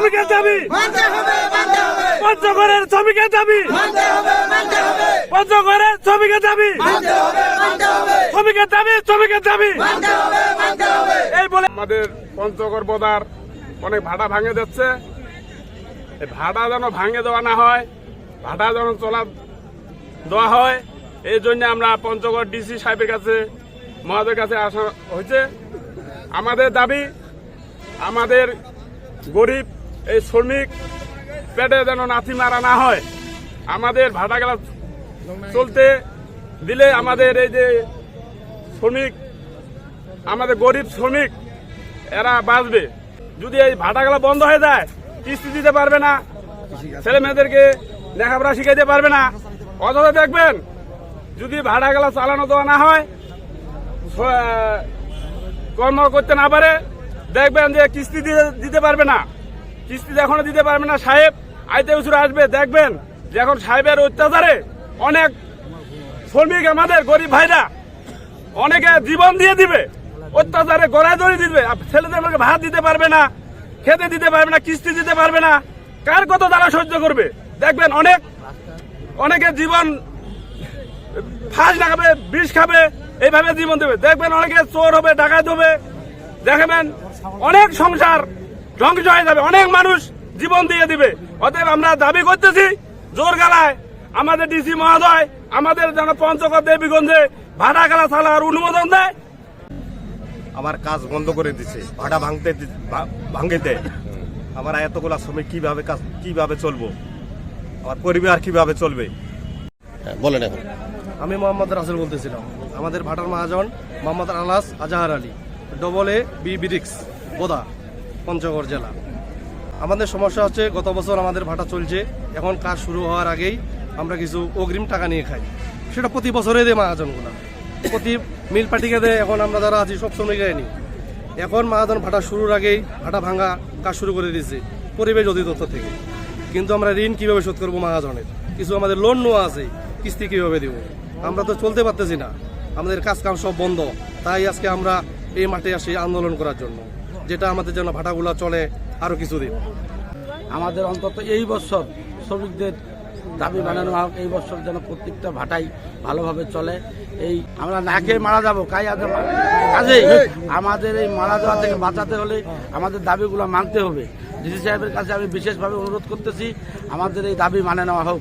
শ্রমিকের দাবি, পঞ্চগড়ের শ্রমিকের দাবি, পঞ্চগড়ের শ্রমিকের দাবি, শ্রমিকের দাবি, শ্রমিকের দাবি। এই বলে আমাদের পঞ্চগড় বদার অনেক ভাড়া ভাঙে যাচ্ছে। এই ভাড়া যেন ভাঙে দেওয়া না হয়, ভাড়া যেন চলা দেওয়া হয়, এই জন্য আমরা পঞ্চগড় ডিসি সাহেবের কাছে মহাদের কাছে আসা হয়েছে। আমাদের দাবি, আমাদের গরিব এই শ্রমিক পেটে যেন নাথি মারা না হয়। আমাদের ভাড়া গেলা চলতে দিলে আমাদের এই যে শ্রমিক, আমাদের গরিব শ্রমিক এরা বাঁচবে। যদি এই ভাড়াগুলো বন্ধ হয়ে যায়, কিস্তি দিতে পারবে না, ছেলে মেয়েদেরকে লেখাপড়া শিখাইতে পারবে না। অথবা দেখবেন যদি ভাড়াগুলো চালানো দেওয়া না হয়, কর্ম করতে না পারে, দেখবেন যে কিস্তি দিতে পারবে না, কিস্তি এখনো দিতে পারবে না। সাহেব আইতে উচুরে আসবে, দেখবেন যে এখন সাহেবের অত্যাচারে অনেক শ্রমিক, আমাদের গরিব ভাইরা অনেকে জীবন দিয়ে দিবে, অত্যাচারে গড়ায় দড়ি দিবে। ছেলেদেরকে ভাত দিতে পারবে না, খেতে দিতে পারবে না, কিস্তি দিতে পারবে না। কার কত তারা সহ্য করবে? দেখবেন অনেকে জীবন ফাঁস না খাবে, বিষ খাবে, এইভাবে জীবন দেবে। দেখবেন অনেকে চোর হবে, ডাকাত হবে, দেখবেন অনেক সংসার ধ্বংস হয়ে যাবে, অনেক মানুষ জীবন দিয়ে দিবে। অতএব আমরা দাবি করতেছি জোর গলায়, আমাদের ডিসি মহোদয় আমাদের যেন পঞ্চগড় দেবীগঞ্জে ভাড়া গালা চালার অনুমোদন দেয়। আমার কাজ বন্ধ করে দিচ্ছে, ভাড়া ভাঙতে। আমার এতগুলা শ্রমিক কিভাবে চলবো, আমার পরিবার কিভাবে চলবে? বলেন। এখন আমি মোহাম্মদ রাসেল বলতেছিলাম। আমাদের ভাটার মহাজন মোহাম্মদ আলাস আজাহার আলী, AA বিরিক্স, বোদা, পঞ্চগড় জেলা। আমাদের সমস্যা হচ্ছে, গত বছর আমাদের ভাটা চলছে, এখন কাজ শুরু হওয়ার আগেই আমরা কিছু অগ্রিম টাকা নিয়ে খাই। সেটা প্রতি বছরে দেয় মহাজনগুলা, প্রতি মিল পার্টিকে দেয়। এখন আমরা যারা আছি সব শ্রমিকরাই নিই। এখন মহাজন ভাটা শুরুর আগেই ভাটা ভাঙা কাজ শুরু করে দিয়েছে পরিবেশ অধিদপ্তর থেকে। কিন্তু আমরা ঋণ কিভাবে শোধ করবো মহাজনের? কিছু আমাদের লোন নেওয়া আছে, কিস্তি কিভাবে দেব? আমরা তো চলতে পারতেছি না, আমাদের কাজ কাম সব বন্ধ। তাই আজকে আমরা এই মাঠে আসি আন্দোলন করার জন্য, যেটা আমাদের জন্য ভাটাগুলা চলে আরো কিছুদিন। আমাদের অন্তত এই বছর শ্রমিকদের দাবি বানানো হোক, এই বছর যেন প্রত্যেকটা ভাটাই ভালোভাবে চলে। এই আমরা না খেয়ে মারা যাবো, কাজেই আমাদের এই মারা যাওয়া থেকে বাঁচাতে হলে আমাদের দাবিগুলো মানতে হবে। ডিসি সাহেবের কাছে আমি বিশেষভাবে অনুরোধ করতেছি, আমাদের এই দাবি মানে নেওয়া হোক।